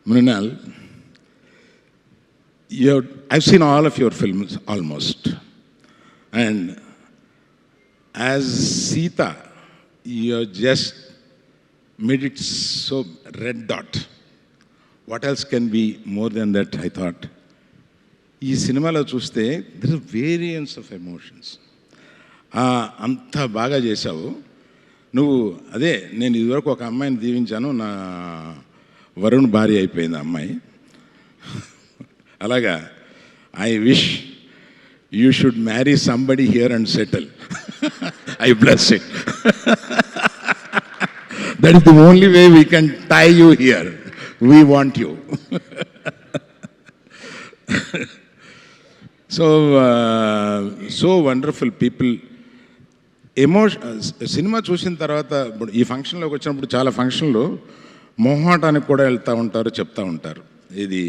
Mrinal, I've seen all of your films almost. And as Sita, you just made it so red dot. What else can be more than that, I thought. ఈ సినిమాలో చూస్తే there is variance of emotions. అంత బాగా చేశావు నువ్వు. అదే నేను ఇదివరకు ఒక అమ్మాయిని దీవించాను, నా వరుణ్ భార్య అయిపోయింది అమ్మాయి. అలాగా I wish you should marry somebody here and settle. I bless it. That is the only way we can tie you here. We want you. So wonderful people. Cinema చూసిన తర్వాత ఇప్పుడు ఈ ఫంక్షన్లోకి వచ్చినప్పుడు చాలా ఫంక్షన్లు మొహాటానికి కూడా వెళ్తూ ఉంటారు, చెప్తూ ఉంటారు, ఇది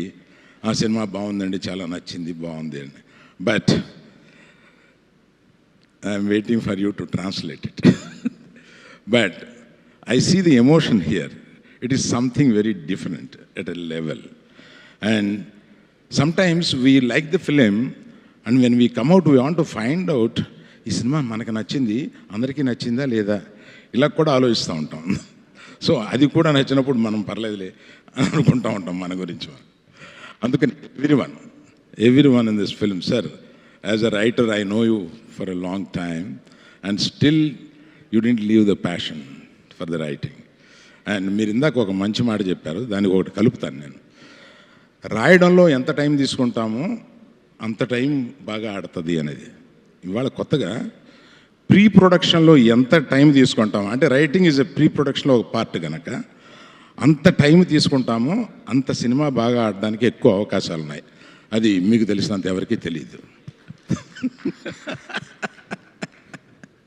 ఆ సినిమా బాగుందండి, చాలా నచ్చింది, బాగుంది అని. But I'm waiting for you to translate it. But I see the emotion here. It is something very different at a level. And sometimes we like the film, and when we come out we want to find out ఈ cinema మనకు నచ్చింది, అందరికీ నచ్చిందా లేదా, ఇలా కూడా ఆలోచిస్తూ ఉంటాం. సో అది కూడా నచ్చినప్పుడు మనం పర్లేదులే అనుకుంటూ ఉంటాం మన గురించి. అందుకని everyone in this film, sir, as a writer I know you for a long time and still you didn't leave the passion for the writing. And మీరు ఇందాక ఒక మంచి మాట చెప్పారు, దానికి ఒకటి కలుపుతాను నేను. రాయడంలో ఎంత టైం తీసుకుంటామో అంత టైం బాగా ఆడుతుంది అనేది. ఇవాళ కొత్తగా ప్రీ ప్రొడక్షన్లో ఎంత టైం తీసుకుంటామో, అంటే రైటింగ్ ఈజ్ ఎ ప్రీ ప్రొడక్షన్లో ఒక పార్ట్ కనుక అంత టైం తీసుకుంటామో అంత సినిమా బాగా ఆడడానికి ఎక్కువ అవకాశాలు ఉన్నాయి. అది మీకు తెలిసినంత ఎవరికీ తెలియదు.